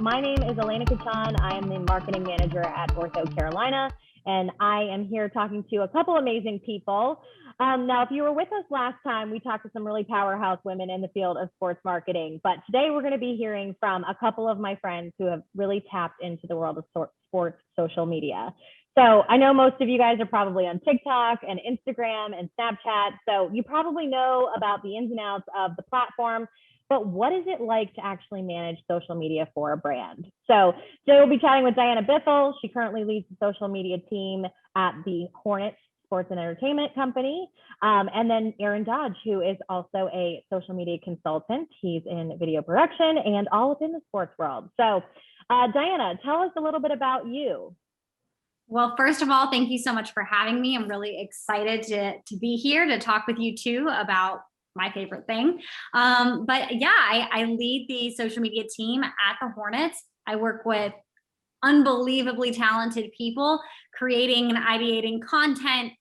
My name is Elena Kachan. I am the marketing manager at Ortho Carolina, and I am here talking to a couple amazing people. Now, if you were with us last time, we talked to some really powerhouse women in the field of sports marketing, but today we're going to be hearing from a couple of my friends who have really tapped into the world of sports social media. So I know most of you guys are probably on TikTok and Instagram and Snapchat, so you probably know about the ins and outs of the platform. But what is it like to actually manage social media for a brand? So today we'll be chatting with Diana Biffle. She currently leads the social media team at the Hornets Sports and Entertainment Company. And then Aaron Dodge, who is also a social media consultant. He's in video production and all within the sports world. So Diana, tell us a little bit about you. Well, first of all, thank you so much for having me. I'm really excited to be here to talk with you too about my favorite thing. But yeah, I lead the social media team at the Hornets. I work with unbelievably talented people, creating and ideating content,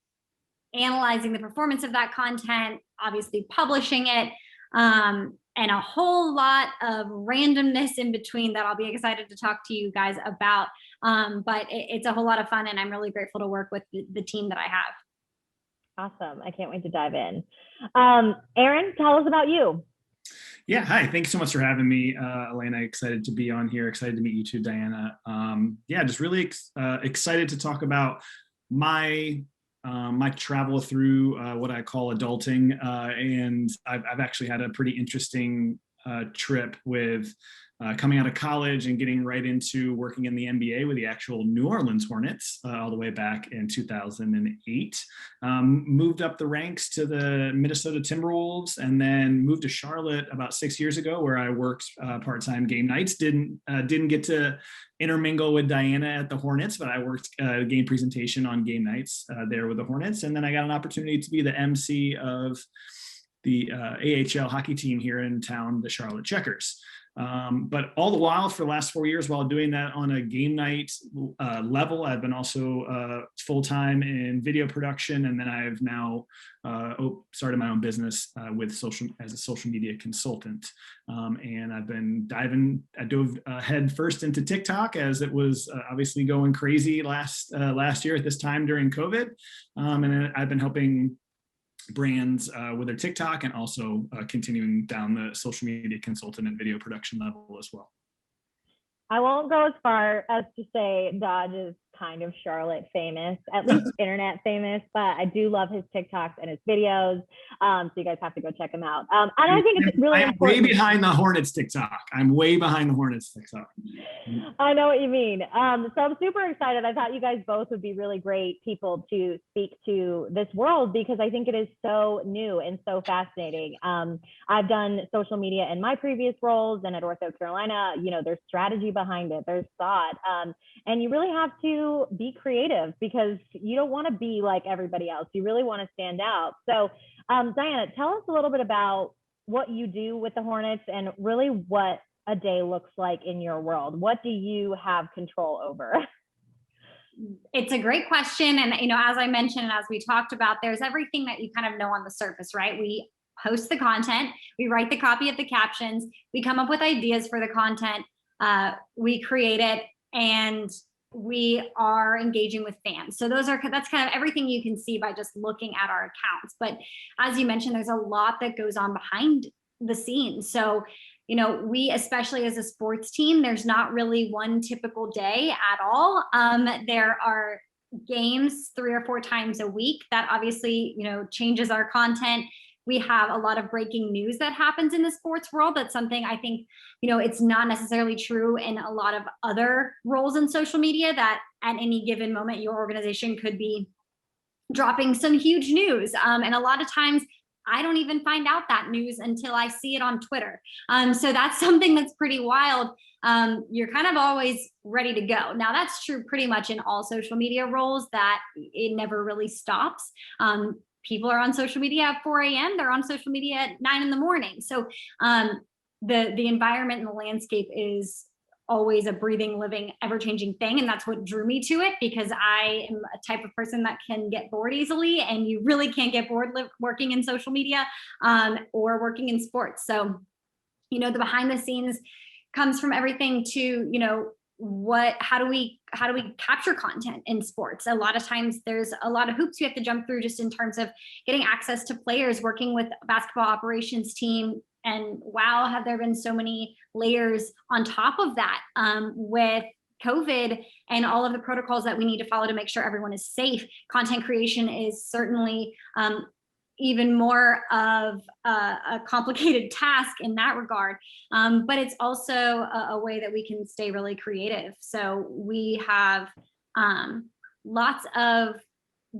analyzing the performance of that content, obviously publishing it, and a whole lot of randomness in between that I'll be excited to talk to you guys about. But it's a whole lot of fun, and I'm really grateful to work with the team that I have. Awesome. I can't wait to dive in. Aaron, tell us about you. Yeah, hi. Thanks so much for having me, Elena. Excited to be on here. Excited to meet you too, Diana. Yeah, just really excited to talk about my travel through what I call adulting. And I've actually had a pretty interesting trip with coming out of college and getting right into working in the NBA with the actual New Orleans Hornets all the way back in 2008. Moved up the ranks to the Minnesota Timberwolves and then moved to Charlotte about 6 years ago, where I worked part-time game nights. Didn't get to intermingle with Diana at the Hornets, but I worked game presentation on game nights there with the Hornets. And then I got an opportunity to be the MC of the AHL hockey team here in town, the Charlotte Checkers. But all the while, for the last 4 years, while doing that on a game night level, I've been also full-time in video production, and then I've now started my own business as a social media consultant. And I've been I dove head first into TikTok as it was obviously going crazy last year at this time during COVID, and I've been helping brands with their TikTok and also continuing down the social media consultant and video production level as well. I won't go as far as to say Dodge is kind of Charlotte famous, at least internet famous, but I do love his TikToks and his videos. So you guys have to go check him out. And I think it's really I'm important. way behind the Hornets TikTok. I'm way behind the Hornets TikTok. I know what you mean. So I'm super excited. I thought you guys both would be really great people to speak to this world because I think it is so new and so fascinating. I've done social media in my previous roles and at Ortho Carolina. You know, there's strategy behind it, there's thought, and you really have to be creative because you don't want to be like everybody else. You really want to stand out. So Diana, tell us a little bit about what you do with the Hornets and really what a day looks like in your world. What do you have control over? It's a great question. And, you know, as I mentioned, and as we talked about, there's everything that you kind of know on the surface, right? We host the content, we write the copy of the captions, we come up with ideas for the content, we create it, and we are engaging with fans. So that's kind of everything you can see by just looking at our accounts. But as you mentioned, there's a lot that goes on behind the scenes. So, you know, we, especially as a sports team, there's not really one typical day at all. There are games 3 or 4 times a week that obviously, you know, changes our content. We have a lot of breaking news that happens in the sports world. That's something I think, you know, it's not necessarily true in a lot of other roles in social media, that at any given moment, your organization could be dropping some huge news. And a lot of times I don't even find out that news until I see it on Twitter. So that's something that's pretty wild. You're kind of always ready to go. Now that's true pretty much in all social media roles, that it never really stops. People are on social media at 4 a.m. They're on social media at 9 in the morning. So the environment and the landscape is always a breathing, living, ever-changing thing. And that's what drew me to it, because I am a type of person that can get bored easily, and you really can't get bored working in social media or working in sports. So, you know, the behind the scenes comes from everything to, how do we capture content in sports? A lot of times there's a lot of hoops you have to jump through just in terms of getting access to players, working with a basketball operations team. And wow, have there been so many layers on top of that with COVID and all of the protocols that we need to follow to make sure everyone is safe. Content creation is certainly even more of a complicated task in that regard. But it's also a way that we can stay really creative. So we have lots of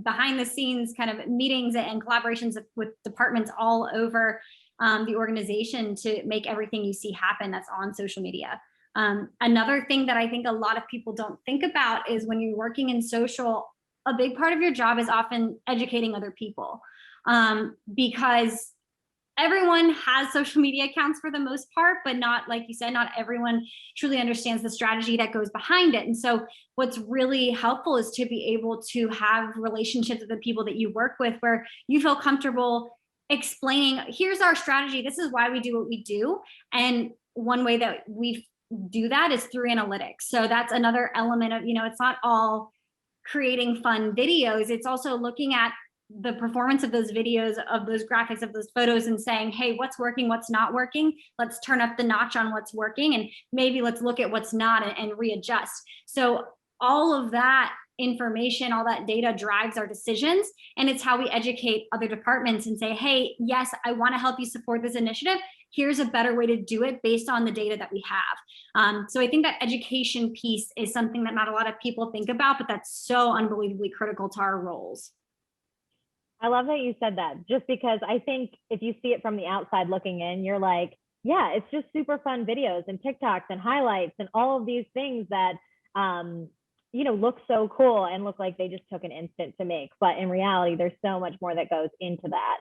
behind the scenes kind of meetings and collaborations with departments all over the organization to make everything you see happen that's on social media. Another thing that I think a lot of people don't think about is when you're working in social, a big part of your job is often educating other people. Because everyone has social media accounts for the most part, but not, like you said, not everyone truly understands the strategy that goes behind it. And so what's really helpful is to be able to have relationships with the people that you work with where you feel comfortable explaining, here's our strategy, this is why we do what we do. And one way that we do that is through analytics. So that's another element of, it's not all creating fun videos, it's also looking at the performance of those videos, of those graphics, of those photos, and saying, hey, what's working, what's not working? Let's turn up the notch on what's working, and maybe let's look at what's not and readjust. So all of that information, all that data drives our decisions, and it's how we educate other departments and say, hey, yes, I want to help you support this initiative. Here's a better way to do it based on the data that we have. So I think that education piece is something that not a lot of people think about, but that's so unbelievably critical to our roles. I love that you said that, just because I think if you see it from the outside looking in, you're like, yeah, it's just super fun videos and TikToks and highlights and all of these things that, look so cool and look like they just took an instant to make. But in reality, there's so much more that goes into that.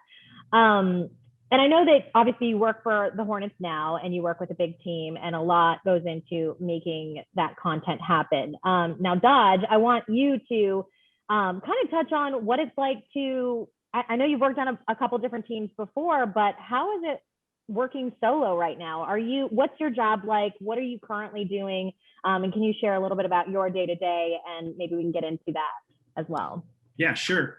And I know that obviously you work for the Hornets now and you work with a big team, and a lot goes into making that content happen. Now, Dodge, I want you to kind of touch on what it's like to, I know you've worked on a couple different teams before, but how is it working solo right now? What's your job like? What are you currently doing? And can you share a little bit about your day-to-day, and maybe we can get into that as well? Yeah, sure.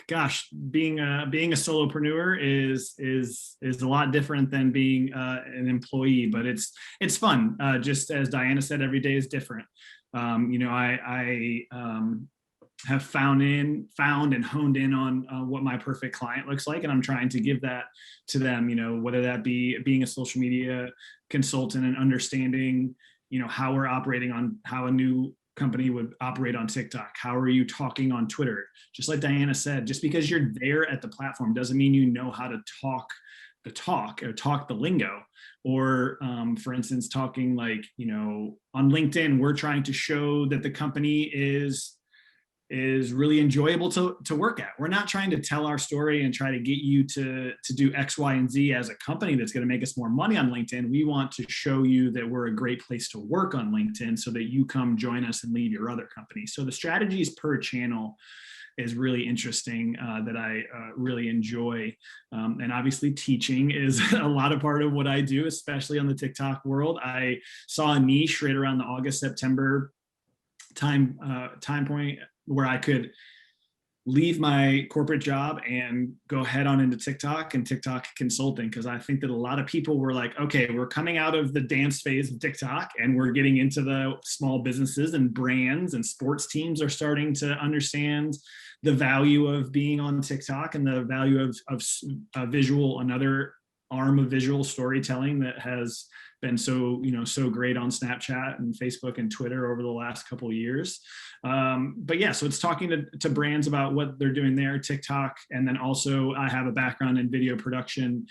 Gosh, being a solopreneur is a lot different than being an employee, but it's fun. Just as Diana said, every day is different. I have found and honed in on what my perfect client looks like, and I'm trying to give that to them. Whether that be being a social media consultant and understanding, how we're operating on how a new company would operate on TikTok. How are you talking on Twitter? Just like Diana said, just because you're there at the platform doesn't mean you know how to talk the talk or talk the lingo. Or for instance, talking like, on LinkedIn, we're trying to show that the company is really enjoyable to work at. We're not trying to tell our story and try to get you to do X, Y, and Z as a company that's going to make us more money on LinkedIn. We want to show you that we're a great place to work on LinkedIn so that you come join us and leave your other company. So the strategies per channel is really interesting that I really enjoy. And obviously teaching is a lot of part of what I do, especially on the TikTok world. I saw a niche right around the August, September time point where I could leave my corporate job and go head on into TikTok and TikTok consulting, because I think that a lot of people were like, okay, we're coming out of the dance phase of TikTok and we're getting into the small businesses and brands, and sports teams are starting to understand the value of being on TikTok and the value of visual, another arm of visual storytelling that has been so great on Snapchat and Facebook and Twitter over the last couple of years. But yeah, so it's talking to brands about what they're doing there, TikTok. And then also I have a background in video production,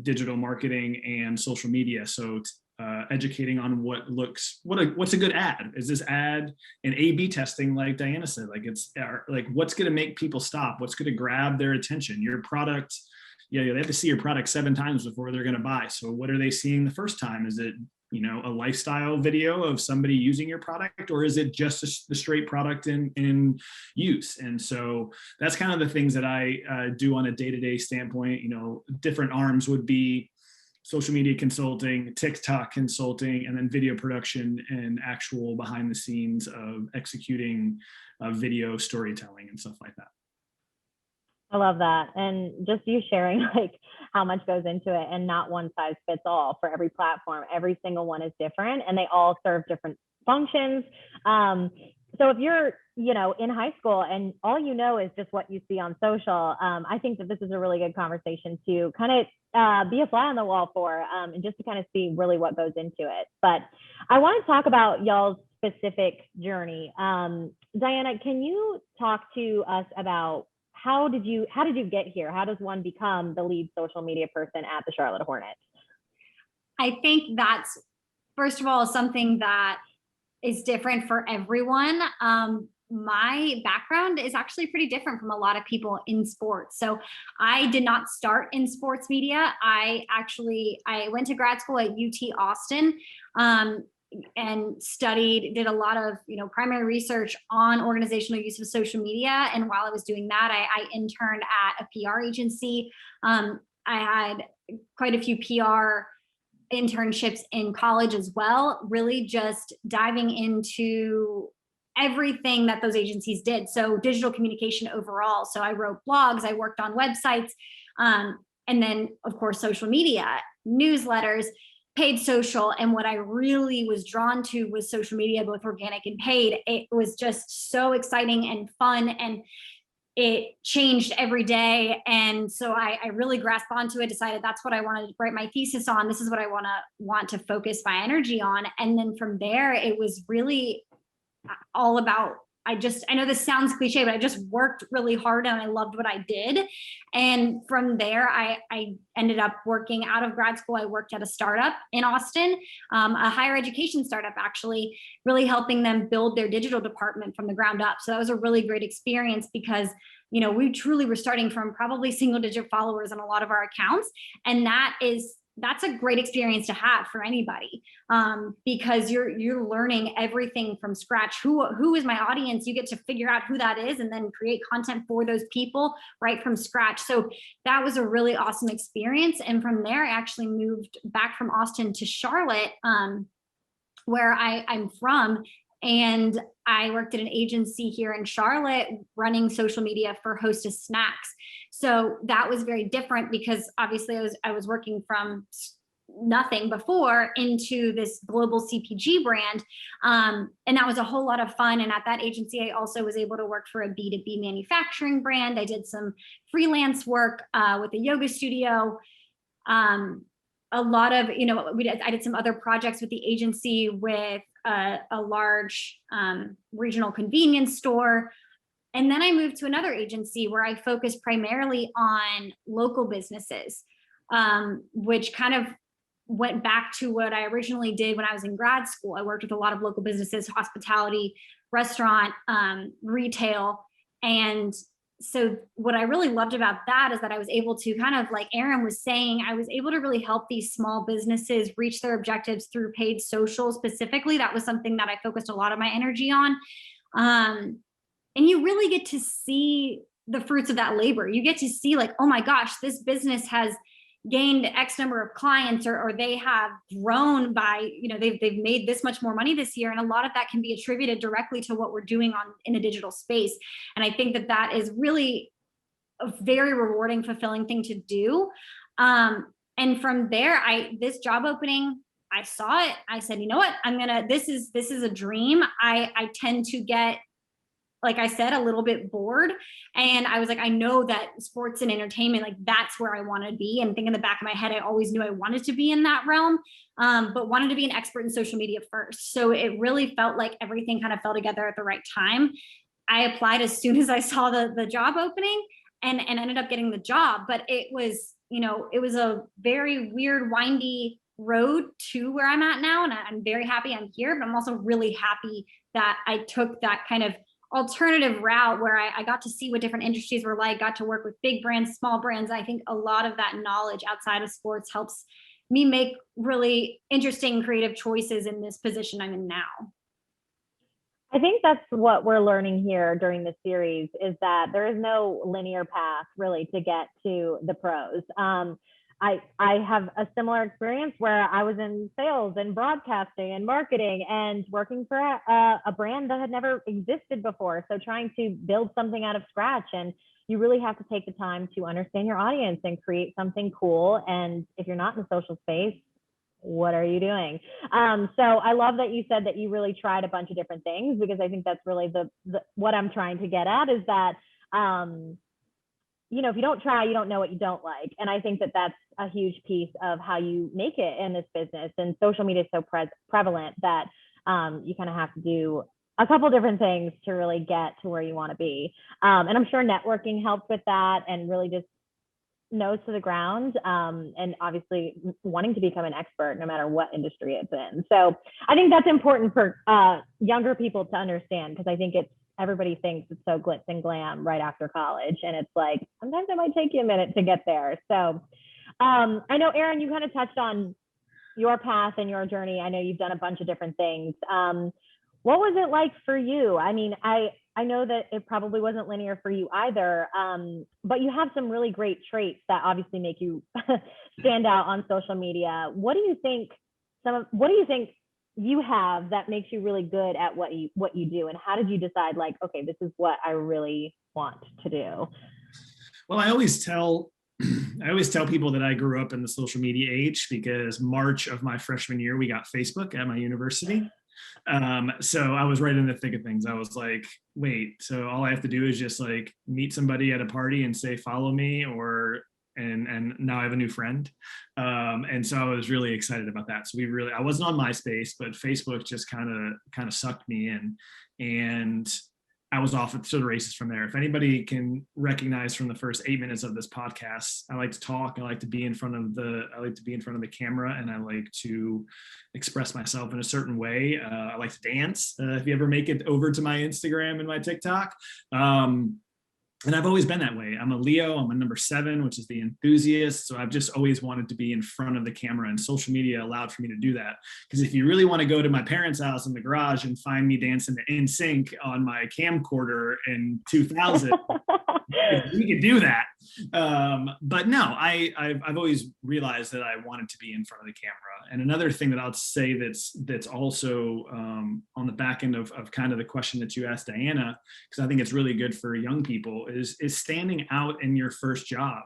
digital marketing, and social media. So educating on what's a good ad. Is this ad and A/B testing, like Diana said, like it's like what's going to make people stop? What's going to grab their attention? Your product, they have to see your product 7 times before they're going to buy. So what are they seeing the first time? Is it a lifestyle video of somebody using your product, or is it just the straight product in use? And so that's kind of the things that I do on a day-to-day standpoint. Different arms would be social media consulting, TikTok consulting, and then video production and actual behind the scenes of executing video storytelling and stuff like that. I love that. And just you sharing like how much goes into it, and not one size fits all for every platform. Every single one is different and they all serve different functions. So if you're, in high school and all is just what you see on social, I think that this is a really good conversation to kind of be a fly on the wall for, and just to kind of see really what goes into it. But I want to talk about y'all's specific journey. Diana, can you talk to us about how did you get here? How does one become the lead social media person at the Charlotte Hornets? I think that's, first of all, something that is different for everyone. My background is actually pretty different from a lot of people in sports. So I did not start in sports media. I went to grad school at UT Austin, and did a lot of, primary research on organizational use of social media. And while I was doing that, I interned at a PR agency. I had quite a few PR internships in college as well, really just diving into everything that those agencies did. So digital communication overall. So I wrote blogs, I worked on websites, and then of course, social media, newsletters, paid social. And what I really was drawn to was social media, both organic and paid. It was just so exciting and fun, and it changed every day. And so I really grasped onto it, decided that's what I wanted to write my thesis on. This is what I want to focus my energy on. And then from there, it was really all about, I know this sounds cliche, but I just worked really hard and I loved what I did. And from there, I ended up working out of grad school. I worked at a startup in Austin, a higher education startup, actually, really helping them build their digital department from the ground up. So that was a really great experience because, we truly were starting from probably single digit followers on a lot of our accounts. And that's a great experience to have for anybody, because you're learning everything from scratch. Who is my audience? You get to figure out who that is and then create content for those people right from scratch. So that was a really awesome experience. And from there, I actually moved back from Austin to Charlotte, where I'm from. And I worked at an agency here in Charlotte running social media for Hostess Snacks. So that was very different because obviously I was working from nothing before into this global CPG brand. And that was a whole lot of fun. And at that agency, I also was able to work for a B2B manufacturing brand. I did some freelance work with a yoga studio. A lot of, I did some other projects with the agency with a large regional convenience store. And then I moved to another agency where I focused primarily on local businesses, which kind of went back to what I originally did when I was in grad school. I worked with a lot of local businesses, hospitality, restaurant, retail. And so what I really loved about that is that I was able to kind of, like Aaron was saying, I was able to really help these small businesses reach their objectives through paid social specifically. That was something that I focused a lot of my energy on. And you really get to see the fruits of that labor. You get to see like, oh my gosh, this business has gained X number of clients, or they have grown by, they've made this much more money this year. And a lot of that can be attributed directly to what we're doing in a digital space. And I think that is really a very rewarding, fulfilling thing to do. And from there, this job opening, I saw it. I said, you know what, this is a dream. I tend to get, like I said, a little bit bored. And I was like, I know that sports and entertainment, like that's where I want to be. And think in the back of my head, I always knew I wanted to be in that realm, but wanted to be an expert in social media first. So it really felt like everything kind of fell together at the right time. I applied as soon as I saw the job opening and ended up getting the job. But it was a very weird, windy road to where I'm at now. And I'm very happy I'm here, but I'm also really happy that I took that kind of alternative route where I got to see what different industries were like, got to work with big brands, small brands. I think a lot of that knowledge outside of sports helps me make really interesting, creative choices in this position I'm in now. I think that's what we're learning here during this series, is that there is no linear path really to get to the pros. I have a similar experience where I was in sales and broadcasting and marketing and working for a brand that had never existed before. So trying to build something out of scratch, and you really have to take the time to understand your audience and create something cool. And if you're not in the social space, what are you doing? So I love that you said that you really tried a bunch of different things, because I think that's really the what I'm trying to get at is that, if you don't try, you don't know what you don't like. And I think that that's a huge piece of how you make it in this business. And social media is so prevalent that you kind of have to do a couple different things to really get to where you want to be. And I'm sure networking helps with that, and really just nose to the ground, and obviously wanting to become an expert no matter what industry it's in. So I think that's important for younger people to understand, because I think everybody thinks it's so glitz and glam right after college, and it's like sometimes it might take you a minute to get there. So I know, Aaron, you kind of touched on your path and your journey. I know you've done a bunch of different things. What was it like for you? I mean, I know that it probably wasn't linear for you either, but you have some really great traits that obviously make you stand out on social media. What do you think you have that makes you really good at what you do, and how did you decide, like, okay, this is what I really want to do? Well, I always tell people that I grew up in the social media age, because March of my freshman year, we got Facebook at my university. So I was right in the thick of things. I was like, wait, so all I have to do is just like meet somebody at a party and say, follow me, and now I have a new friend. And so I was really excited about that. So I wasn't on MySpace, but Facebook just kind of sucked me in, and I was off to the races from there. If anybody can recognize from the first 8 minutes of this podcast, I like to talk. I like to be in front of the camera, and I like to express myself in a certain way. I like to dance. If you ever make it over to my Instagram and my TikTok, and I've always been that way. I'm a Leo. I'm a number 7, which is the enthusiast. So I've just always wanted to be in front of the camera, and social media allowed for me to do that. Because if you really want to go to my parents' house in the garage and find me dancing to NSYNC on my camcorder in 2000, we could do that. But no, I've always realized that I wanted to be in front of the camera. And another thing that I'll say that's also on the back end of kind of the question that you asked Diana, because I think it's really good for young people, is standing out in your first job.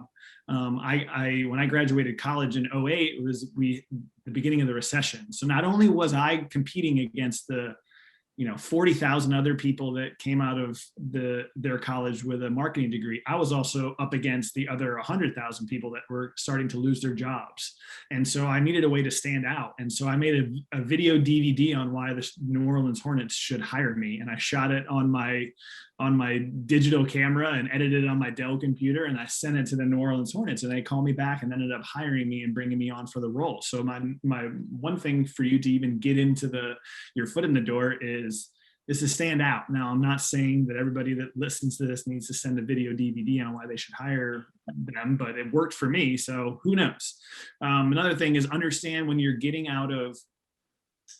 When I graduated college in 2008, it was the beginning of the recession. So not only was I competing against the 40,000 other people that came out of their college with a marketing degree, I was also up against the other 100,000 people that were starting to lose their jobs. And so I needed a way to stand out. And so I made a video DVD on why the New Orleans Hornets should hire me. And I shot it on my digital camera and edited it on my Dell computer, and I sent it to the New Orleans Hornets, and they called me back and ended up hiring me and bringing me on for the role. So my one thing for you to even get into your foot in the door is to stand out. Now, I'm not saying that everybody that listens to this needs to send a video DVD on why they should hire them, but it worked for me, so who knows? Another thing is understand when you're getting out of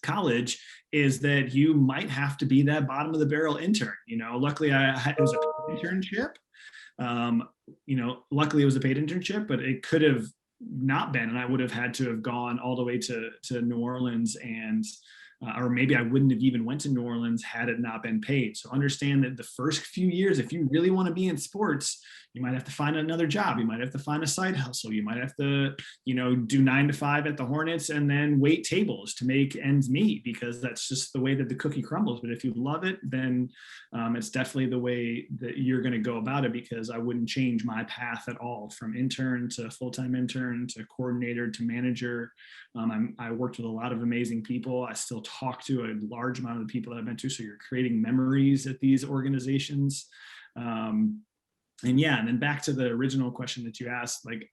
college is that you might have to be that bottom of the barrel intern. Luckily it was a paid internship. Luckily it was a paid internship, but it could have not been, and I would have had to have gone all the way to New Orleans, and or maybe I wouldn't have even went to New Orleans had it not been paid. So understand that the first few years, if you really want to be in sports, you might have to find another job. You might have to find a side hustle. You might have to, do 9 to 5 at the Hornets and then wait tables to make ends meet, because that's just the way that the cookie crumbles. But if you love it, then it's definitely the way that you're going to go about it, because I wouldn't change my path at all, from intern to full-time intern to coordinator to manager. I worked with a lot of amazing people. I still talk to a large amount of the people that I've been to. So you're creating memories at these organizations. And then back to the original question that you asked, like,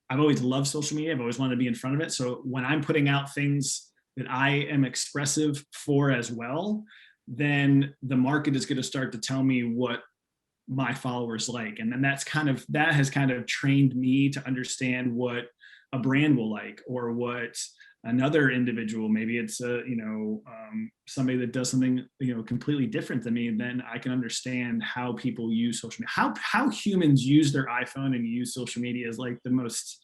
I've always loved social media. I've always wanted to be in front of it. So when I'm putting out things that I am expressive for as well, then the market is going to start to tell me what my followers like. And then that has kind of trained me to understand what a brand will like, or what another individual, maybe it's somebody that does something completely different than me, then I can understand how people use social media. How humans use their iPhone and use social media is like the most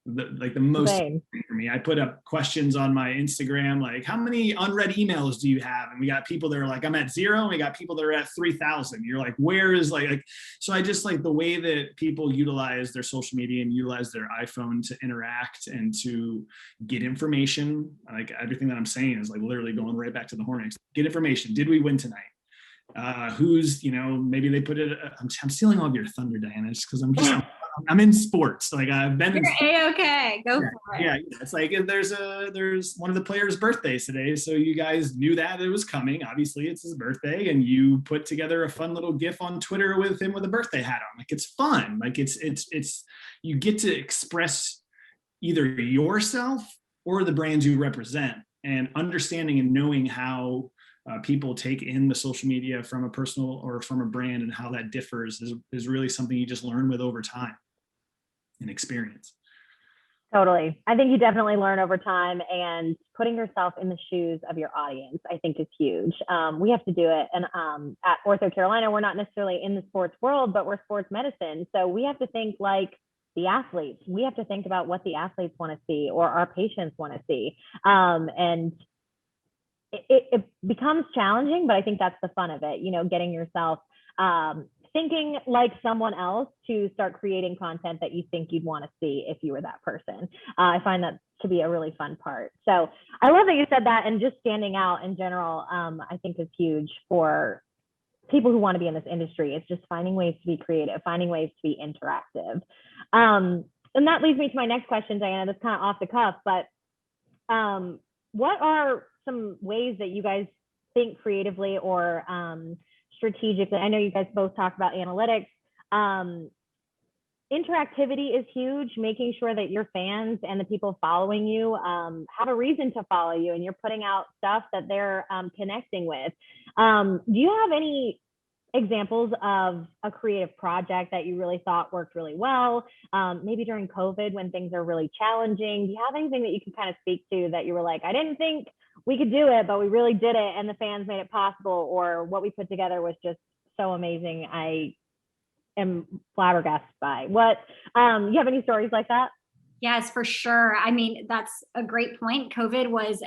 the most Same. for me. I put up questions on my Instagram, like, how many unread emails do you have? And we got people that are like, I'm at 0. And we got people that are at 3,000. You're like, where is like, so I just like the way that people utilize their social media and utilize their iPhone to interact and to get information. Like everything that I'm saying is like literally going right back to the Hornets. Get information. Did we win tonight? Who's, maybe they put it, I'm stealing all of your thunder, Diana, just because I'm in sports. Like I've been You're A-okay. Go for it. Yeah, it's like there's one of the players' birthdays today, so you guys knew that it was coming. Obviously, it's his birthday, and you put together a fun little GIF on Twitter with him with a birthday hat on. Like it's fun. Like it's you get to express either yourself or the brands you represent, and understanding and knowing how people take in the social media from a personal or from a brand and how that differs is really something you just learn with over time and experience. Totally. I think you definitely learn over time, and putting yourself in the shoes of your audience, I think is huge. We have to do it. And at Ortho Carolina, we're not necessarily in the sports world, but we're sports medicine. So we have to think like the athletes. We have to think about what the athletes want to see or our patients want to see. And it becomes challenging, but I think that's the fun of it, getting yourself thinking like someone else to start creating content that you think you'd want to see if you were that person. I find that to be a really fun part. So I love that you said that, and just standing out in general, I think is huge for people who want to be in this industry. It's just finding ways to be creative, finding ways to be interactive. And that leads me to my next question, Diana, that's kind of off the cuff, but what are some ways that you guys think creatively or strategically? I know you guys both talked about analytics. Interactivity is huge, making sure that your fans and the people following you have a reason to follow you, and you're putting out stuff that they're connecting with. Do you have any examples of a creative project that you really thought worked really well? Maybe during COVID when things are really challenging, do you have anything that you can kind of speak to that you were like, I didn't think we could do it, but we really did it and the fans made it possible, or what we put together was just so amazing, I am flabbergasted by? What, you have any stories like that? Yes, for sure. I mean, that's a great point. COVID was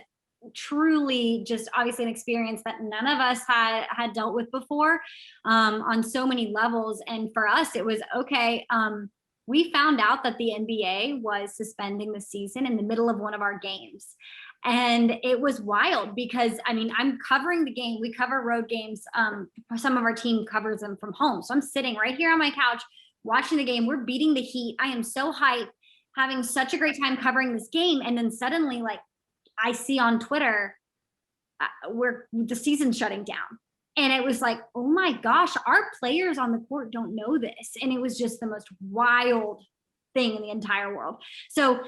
truly just obviously an experience that none of us had dealt with before, on so many levels. And for us, it was okay. We found out that the NBA was suspending the season in the middle of one of our games. And it was wild because, I mean, I'm covering the game. We cover road games. Some of our team covers them from home. So I'm sitting right here on my couch watching the game. We're beating the Heat. I am so hyped, having such a great time covering this game. And then suddenly, like, I see on Twitter, the season's shutting down. And it was like, oh my gosh, our players on the court don't know this. And it was just the most wild thing in the entire world. So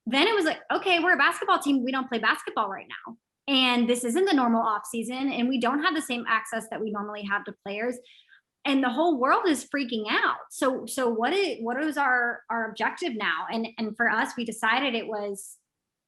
then it was like, okay, we're a basketball team. We don't play basketball right now. And this isn't the normal off season. And we don't have the same access that we normally have to players. And the whole world is freaking out. So what is our objective now? And for us, we decided it was,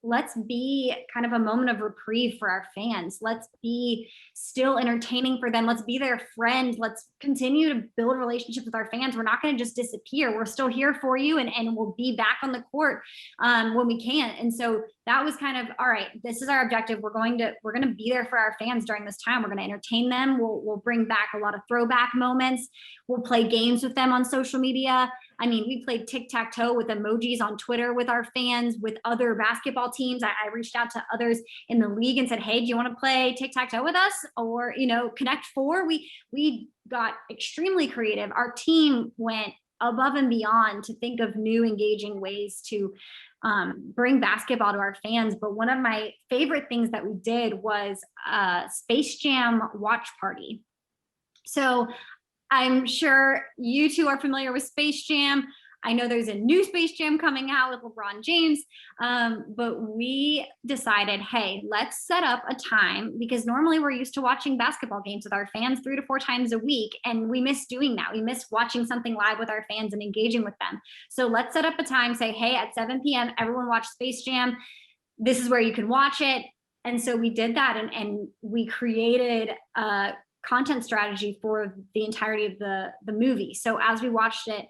let's be kind of a moment of reprieve for our fans. Let's be still entertaining for them. Let's be their friend. Let's continue to build relationships with our fans. We're not going to just disappear. We're still here for you, and we'll be back on the court when we can. And so that was kind of, all right, this is our objective. We're going to be there for our fans during this time. We're going to entertain them. We'll bring back a lot of throwback moments. We'll play games with them on social media. I mean, we played tic-tac-toe with emojis on Twitter with our fans, with other basketball teams. I reached out to others in the league and said, hey, do you want to play tic-tac-toe with us? Or, Connect Four. We got extremely creative. Our team went above and beyond to think of new engaging ways to bring basketball to our fans. But one of my favorite things that we did was a Space Jam watch party. So I'm sure you two are familiar with Space Jam. I know there's a new Space Jam coming out with LeBron James, but we decided, hey, let's set up a time, because normally we're used to watching basketball games with our fans 3 to 4 times a week, and we miss doing that. We miss watching something live with our fans and engaging with them. So let's set up a time, say, hey, at 7 p.m., everyone watch Space Jam. This is where you can watch it. And so we did that, and we created a content strategy for the entirety of the movie. So as we watched it,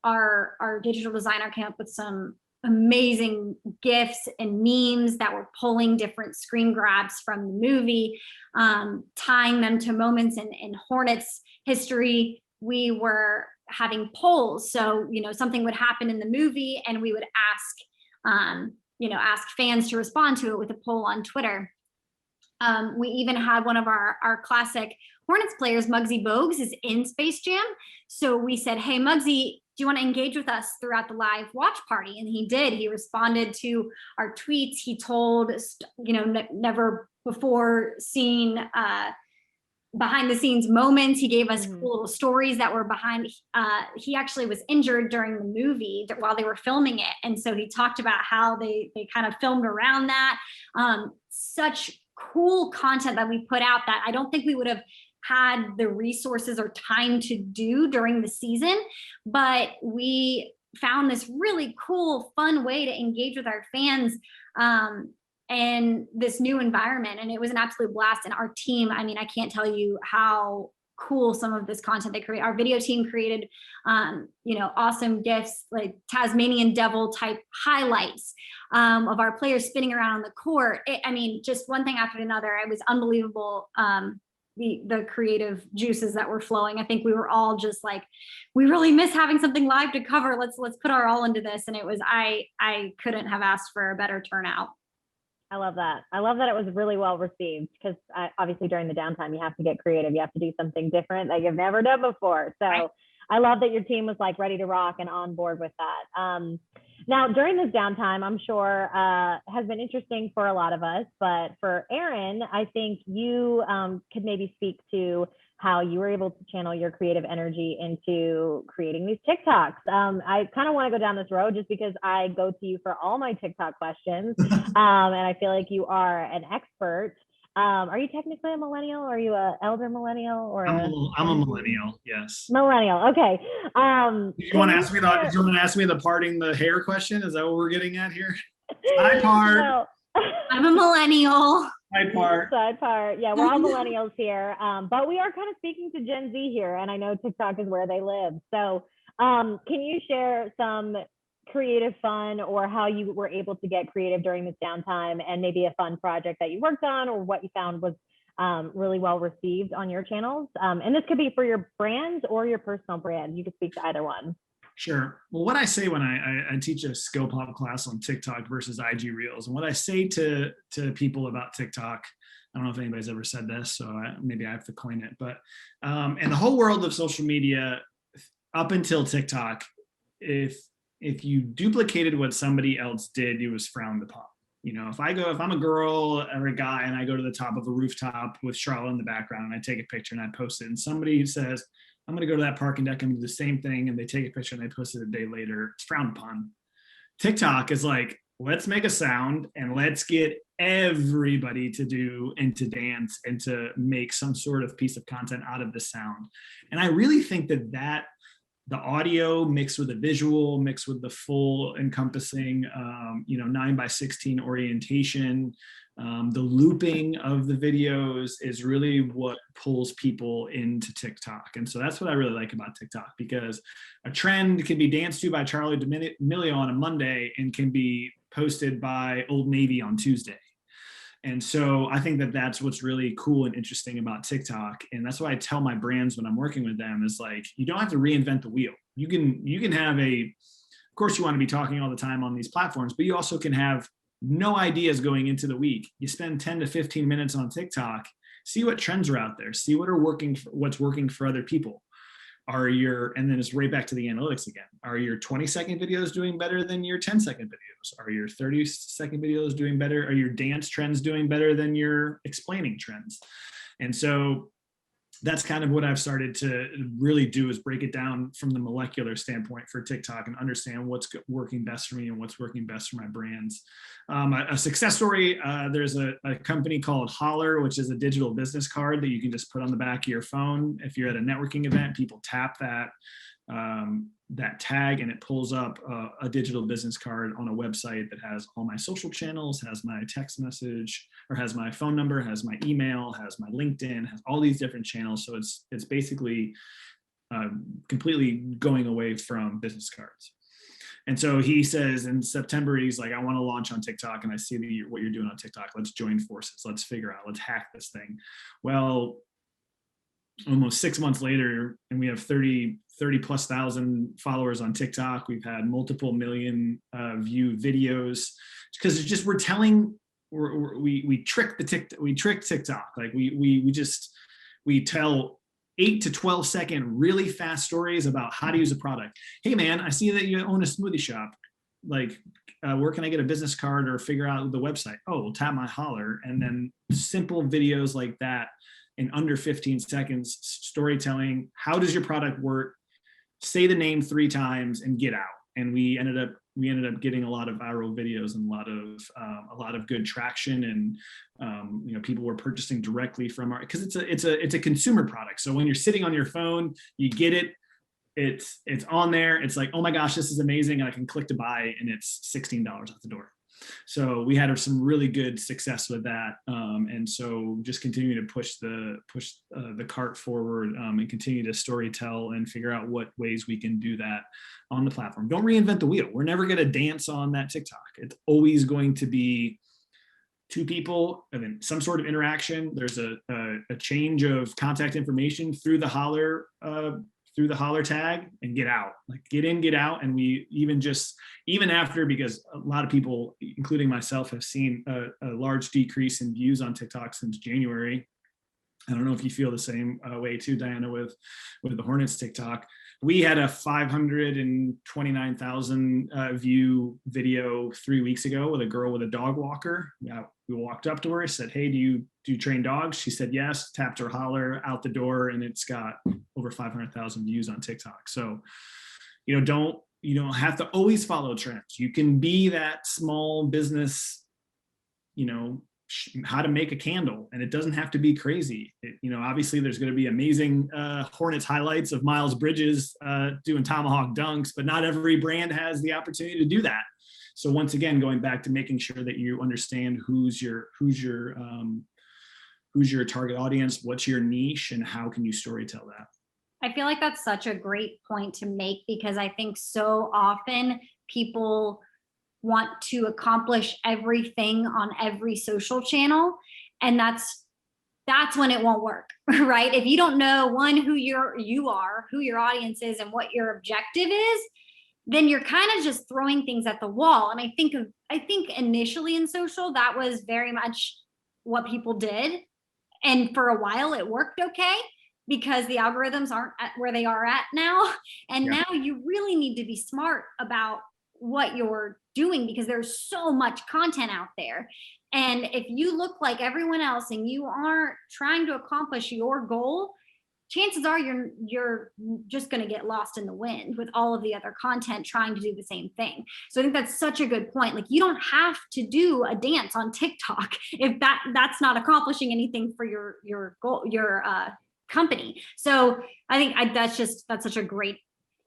our digital designer came up with some amazing GIFs and memes that were pulling different screen grabs from the movie, tying them to moments in Hornets history. We were having polls. So, something would happen in the movie and we would ask fans to respond to it with a poll on Twitter. We even had one of our classic Hornets players, Muggsy Bogues, is in Space Jam. So we said, hey, Muggsy, do you want to engage with us throughout the live watch party? And he did. He responded to our tweets. He told, never before seen behind the scenes moments. He gave us cool little stories that were behind. He actually was injured during the movie while they were filming it. And so he talked about how they kind of filmed around that. Such cool content that we put out that I don't think we would have had the resources or time to do during the season, but we found this really cool, fun way to engage with our fans in this new environment. And it was an absolute blast. And our team, I mean, I can't tell you how cool some of this content they create. Our video team created, awesome GIFs, like Tasmanian devil type highlights of our players spinning around on the court. Just one thing after another. It was unbelievable. The creative juices that were flowing. I think we were all just like, we really miss having something live to cover. Let's put our all into this. And it was, I couldn't have asked for a better turnout. I love that. I love that it was really well received, because obviously during the downtime, you have to get creative. You have to do something different that you've never done before. So right. I love that your team was like ready to rock and on board with that. Now, during this downtime, I'm sure has been interesting for a lot of us, but for Erin, I think you could maybe speak to how you were able to channel your creative energy into creating these TikToks. I kind of want to go down this road just because I go to you for all my TikTok questions, and I feel like you are an expert. Are you technically a millennial? Or are you an elder millennial? Or I'm a millennial. Yes. Millennial. Okay. You want to ask me the parting the hair question? Is that what we're getting at here? Side part. No. I'm a millennial. Side part. Side part. Yeah, we're all millennials here, but we are kind of speaking to Gen Z here, and I know TikTok is where they live. So, can you share some creative fun, or how you were able to get creative during this downtime, and maybe a fun project that you worked on, or what you found was really well received on your channels? And this could be for your brand or your personal brand. You could speak to either one. Sure. Well, what I say when I teach a skill pop class on TikTok versus IG Reels, and what I say to people about TikTok, I don't know if anybody's ever said this, so maybe I have to coin it, but in the whole world of social media, up until TikTok, if you duplicated what somebody else did, it was frowned upon. If I'm a girl or a guy and I go to the top of a rooftop with Charlotte in the background and I take a picture and I post it, and somebody says, I'm going to go to that parking deck and do the same thing, and they take a picture and they post it a day later, it's frowned upon. TikTok is like, let's make a sound and let's get everybody to do and to dance and to make some sort of piece of content out of the sound. And I really think that the audio mixed with the visual, mixed with the full encompassing, 9:16 orientation, the looping of the videos is really what pulls people into TikTok. And so that's what I really like about TikTok, because a trend can be danced to by Charli D'Amelio on a Monday and can be posted by Old Navy on Tuesday. And so I think that that's what's really cool and interesting about TikTok. And that's why I tell my brands when I'm working with them is like, you don't have to reinvent the wheel. You can have of course you want to be talking all the time on these platforms, but you also can have no ideas going into the week. You spend 10 to 15 minutes on TikTok, see what trends are out there, see what's working for other people. And then it's right back to the analytics again. Are your 20-second videos doing better than your 10-second videos? Are your 30-second videos doing better? Are your dance trends doing better than your explaining trends? And so that's kind of what I've started to really do, is break it down from the molecular standpoint for TikTok and understand what's working best for me and what's working best for my brands. A success story, there's a company called Holler, which is a digital business card that you can just put on the back of your phone. If you're at a networking event, people tap that tag and it pulls up a digital business card on a website that has all my social channels, has my text message, or has my phone number, has my email, has my LinkedIn, has all these different channels. So it's basically completely going away from business cards. And so he says in September, he's like, I want to launch on TikTok, and I see what you're doing on TikTok. Let's join forces. Let's figure out, let's hack this thing. Well, almost 6 months later, and we have 30 plus thousand followers on TikTok. We've had multiple million view videos, because it's just, we trick TikTok. Like we tell 8 to 12 second really fast stories about how to use a product. Hey man, I see that you own a smoothie shop. Like, where can I get a business card or figure out the website? Oh, well, tap my holler. And then simple videos like that in under 15 seconds, storytelling. How does your product work? Say the name 3 times and get out. And we ended up getting a lot of viral videos and a lot of good traction, and people were purchasing directly from our, because it's a consumer product. So when you're sitting on your phone, you get it, it's on there. It's like, oh my gosh, this is amazing, and I can click to buy, and it's $16 out the door. So we had some really good success with that, and so just continue to push the cart forward, and continue to story tell and figure out what ways we can do that on the platform. Don't reinvent the wheel. We're never going to dance on that TikTok. It's always going to be 2 people and then some sort of interaction. There's a change of contact information through the holler tag, and get out. Like, get in, get out. And we even after, because a lot of people, including myself, have seen a large decrease in views on TikTok since January. I don't know if you feel the same way too, Diana, with the Hornets TikTok. We had a 529,000 view video 3 weeks ago with a girl with a dog walker. We walked up to her, said, hey, do you train dogs? She said yes, tapped her holler, out the door, and it's got over 500,000 views on TikTok. So, you don't have to always follow trends. You can be that small business, how to make a candle, and it doesn't have to be crazy. Obviously there's going to be amazing Hornets highlights of Miles Bridges doing tomahawk dunks, but not every brand has the opportunity to do that. So once again, going back to making sure that you understand who's your target audience, what's your niche, and how can you storytell that. I feel like that's such a great point to make, because I think so often people want to accomplish everything on every social channel, and that's when it won't work, right? If you don't know, one, who you are, who your audience is, and what your objective is, then you're kind of just throwing things at the wall. And I think initially in social, that was very much what people did, and for a while it worked okay, because the algorithms aren't at where they are at now. And now you really need to be smart about what you're doing, because there's so much content out there. And if you look like everyone else and you aren't trying to accomplish your goal, chances are you're just going to get lost in the wind with all of the other content trying to do the same thing. So I think that's such a good point. Like, you don't have to do a dance on TikTok if that's not accomplishing anything for your goal, your company. So I think that's such a great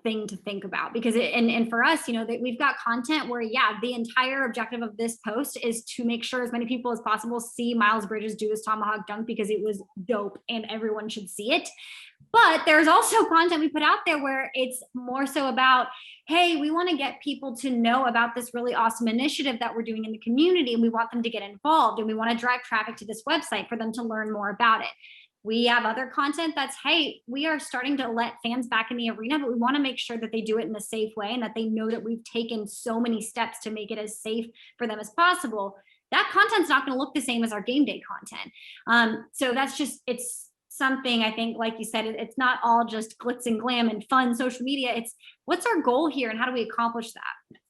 thing to think about, because and for us, that we've got content where, the entire objective of this post is to make sure as many people as possible see Miles Bridges do his tomahawk dunk, because it was dope and everyone should see it. But there's also content we put out there where it's more so about, hey, we want to get people to know about this really awesome initiative that we're doing in the community, and we want them to get involved, and we want to drive traffic to this website for them to learn more about it. We have other content that's, hey, we are starting to let fans back in the arena, but we want to make sure that they do it in a safe way, and that they know that we've taken so many steps to make it as safe for them as possible. That content's not going to look the same as our game day content. So it's something, I think, like you said, it's not all just glitz and glam and fun social media. It's what's our goal here and how do we accomplish that?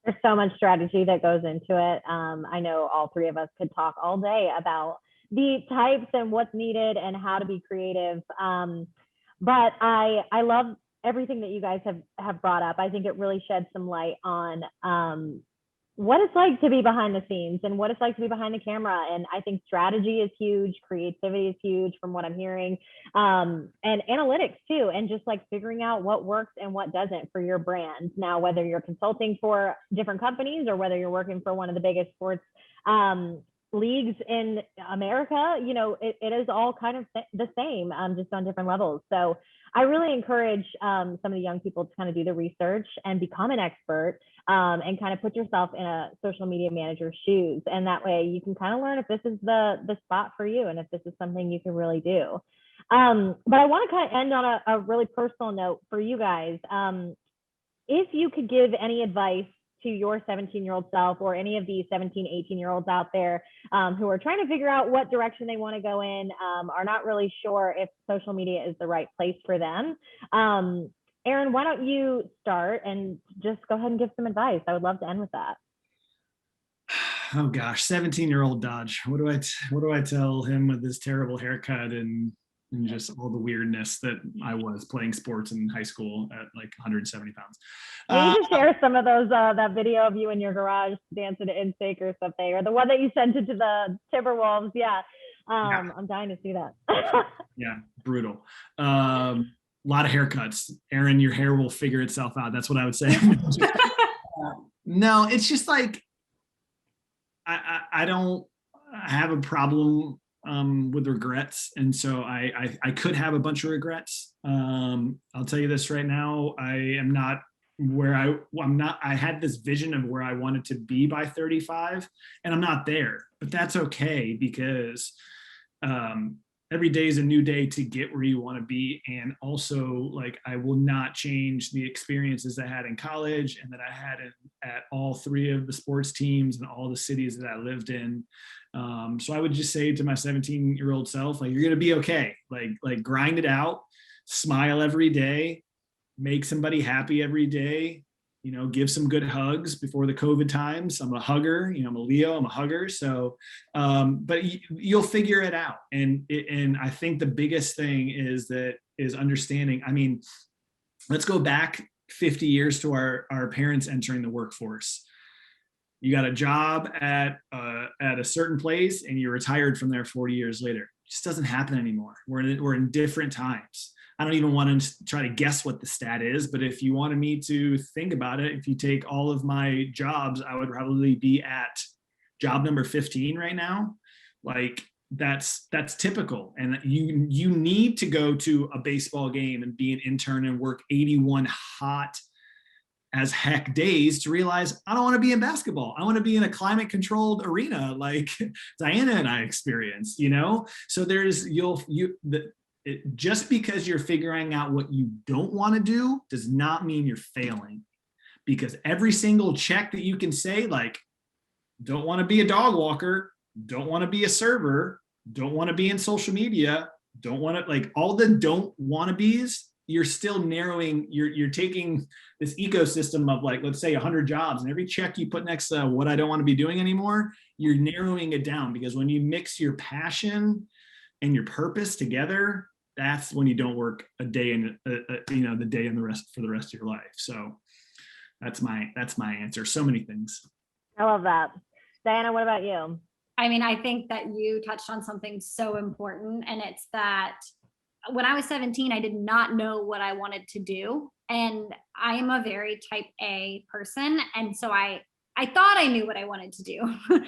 There's so much strategy that goes into it. I know all 3 of us could talk all day about the types and what's needed and how to be creative. But I love everything that you guys have brought up. I think it really sheds some light on what it's like to be behind the scenes and what it's like to be behind the camera. And I think strategy is huge, creativity is huge from what I'm hearing, and analytics too, and just like figuring out what works and what doesn't for your brand. Now, whether you're consulting for different companies or whether you're working for one of the biggest sports leagues in America, it is all kind of the same, just on different levels. So I really encourage some of the young people to kind of do the research and become an expert, and kind of put yourself in a social media manager's shoes. And that way you can kind of learn if this is the spot for you and if this is something you can really do. But I want to kind of end on a really personal note for you guys. If you could give any advice to your 17-year-old self, or any of these 17, 18-year-olds out there who are trying to figure out what direction they want to go in, are not really sure if social media is the right place for them. Aaron, why don't you start and just go ahead and give some advice? I would love to end with that. Oh gosh, 17-year-old Dodge. What do I tell him with this terrible haircut and just all the weirdness that I was playing sports in high school at like 170 pounds? Will you just share some of those, that video of you in your garage dancing to NSYNC or something, or the one that you sent it to the Timberwolves? Yeah. I'm dying to see that. Yeah, brutal. Lot of haircuts. Aaron, your hair will figure itself out. That's what I would say. No, it's just like, I don't have a problem with regrets, and so I could have a bunch of regrets. I'll tell you this right now, I am not where I'm not. I had this vision of where I wanted to be by 35, and I'm not there, but that's okay, because every day is a new day to get where you want to be. And also, like, I will not change the experiences I had in college and that I had at all three of the sports teams and all the cities that I lived in. So I would just say to my 17-year-old self, like, you're going to be okay. Like grind it out, smile every day, make somebody happy every day, give some good hugs before the COVID times. I'm a hugger, I'm a Leo, I'm a hugger. So, but you'll figure it out. And I think the biggest thing is understanding. I mean, let's go back 50 years to our parents entering the workforce. You got a job at a certain place and you're retired from there 40 years later. It just doesn't happen anymore. We're in different times. I don't even want to try to guess what the stat is, but if you wanted me to think about it, if you take all of my jobs, I would probably be at job number 15 right now. Like, that's typical. And you need to go to a baseball game and be an intern and work 81 hot as heck days to realize I don't want to be in basketball. I want to be in a climate controlled arena like Diana and I experienced, So there's just because you're figuring out what you don't want to do does not mean you're failing, because every single check that you can say, like, don't want to be a dog walker, don't want to be a server, don't want to be in social media, don't want to, like, all the don't want to be's, you're still narrowing, you're taking this ecosystem of, like, let's say 100 jobs, and every check you put next to what I don't want to be doing anymore, you're narrowing it down. Because when you mix your passion and your purpose together, that's when you don't work a day in the day and for the rest of your life. So that's my answer. So many things. I love that. Diana, what about you? I mean, I think that you touched on something so important, and it's that when I was 17, I did not know what I wanted to do. And I am a very type A person. And so I thought I knew what I wanted to do. But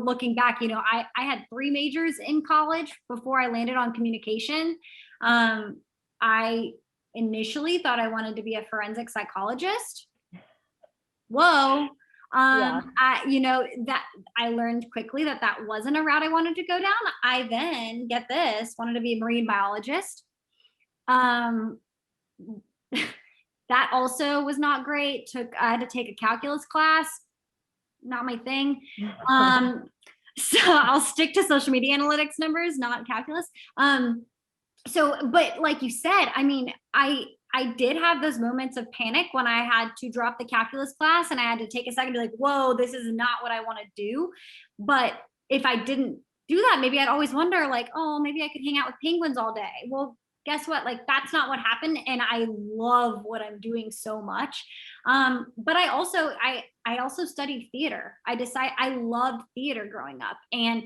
looking back, I had 3 majors in college before I landed on communication. I initially thought I wanted to be a forensic psychologist. Whoa. Yeah. That I learned quickly that wasn't a route I wanted to go down. I then, get this, wanted to be a marine biologist. That also was not great. I had to take a calculus class. Not my thing. So I'll stick to social media analytics numbers, not calculus. But like you said, I mean, I did have those moments of panic when I had to drop the calculus class and I had to take a second to be like, whoa, this is not what I want to do. But if I didn't do that, maybe I'd always wonder, like, oh, maybe I could hang out with penguins all day. Well, guess what? Like, that's not what happened. And I love what I'm doing so much. But I also studied theater. I loved theater growing up, and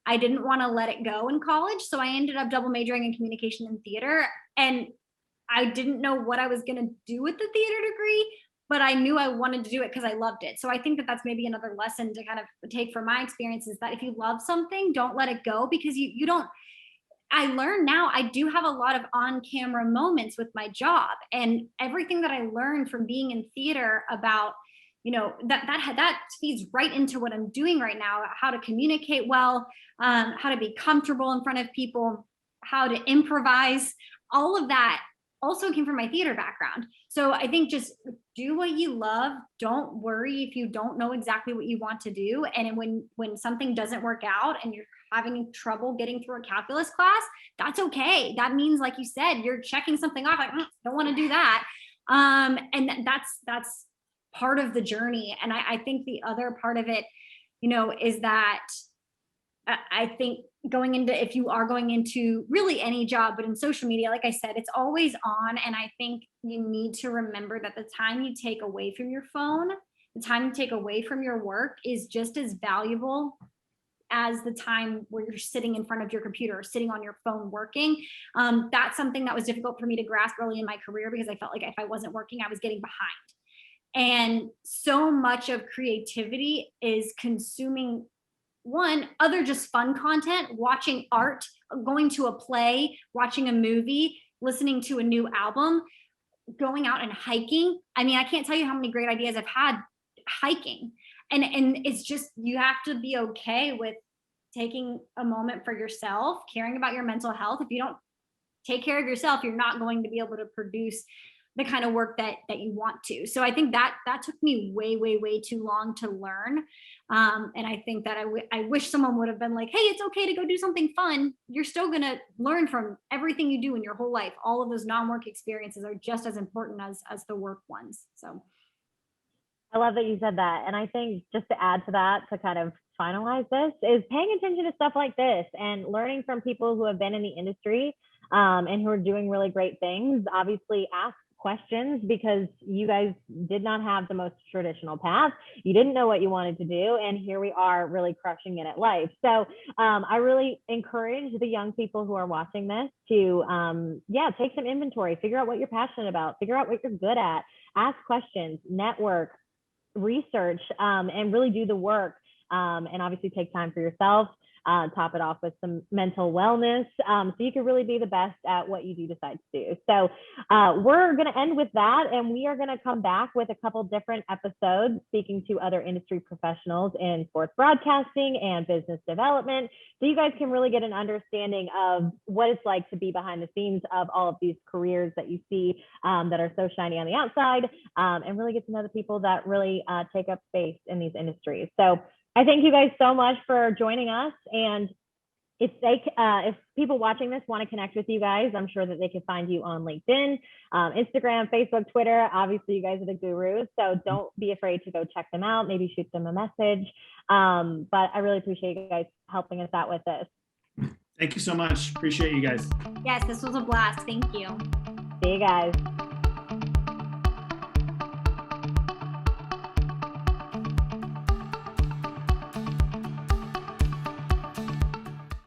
I didn't want to let it go in college. So I ended up double majoring in communication and theater. And I didn't know what I was going to do with the theater degree, but I knew I wanted to do it because I loved it. So I think that that's maybe another lesson to kind of take from my experience, is that if you love something, don't let it go, because you don't, I learned now I do have a lot of on-camera moments with my job, and everything that I learned from being in theater about, that feeds right into what I'm doing right now, how to communicate well, how to be comfortable in front of people, how to improvise. All of that also came from my theater background. So I think just do what you love. Don't worry if you don't know exactly what you want to do. And when something doesn't work out and you're having trouble getting through a calculus class, that's okay. That means, like you said, you're checking something off, like, don't want to do that. And that's part of the journey. And I think the other part of it, is that I think if you are going into really any job, but in social media, like I said, it's always on. And I think you need to remember that the time you take away from your phone, the time you take away from your work is just as valuable as the time where you're sitting in front of your computer or sitting on your phone working. That's something that was difficult for me to grasp early in my career, because I felt like if I wasn't working, I was getting behind. And so much of creativity is consuming other just fun content, watching art, going to a play, watching a movie, listening to a new album, going out and hiking. I mean, I can't tell you how many great ideas I've had hiking. And it's just, you have to be okay with taking a moment for yourself, caring about your mental health. If you don't take care of yourself, you're not going to be able to produce the kind of work that you want to. So I think that took me way, way, way too long to learn. And I think that I wish someone would have been like, hey, it's okay to go do something fun. You're still going to learn from everything you do in your whole life. All of those non-work experiences are just as important as the work ones. So I love that you said that. And I think just to add to that, to kind of finalize this, is paying attention to stuff like this and learning from people who have been in the industry and who are doing really great things. Obviously, ask questions, because you guys did not have the most traditional path. You didn't know what you wanted to do, and here we are really crushing it at life. So I really encourage the young people who are watching this to take some inventory, figure out what you're passionate about, figure out what you're good at, ask questions, network, research, and really do the work, and obviously take time for yourself. Top it off with some mental wellness, so you can really be the best at what you do decide to do. So we're going to end with that, and we are going to come back with a couple different episodes speaking to other industry professionals in sports broadcasting and business development, so you guys can really get an understanding of what it's like to be behind the scenes of all of these careers that you see that are so shiny on the outside, and really get to know the people that really take up space in these industries. So I thank you guys so much for joining us. And if people watching this want to connect with you guys, I'm sure that they can find you on LinkedIn, Instagram, Facebook, Twitter. Obviously, you guys are the gurus, so don't be afraid to go check them out. Maybe shoot them a message. But I really appreciate you guys helping us out with this. Thank you so much. Appreciate you guys. yes, this was a blast. Thank you. See you guys.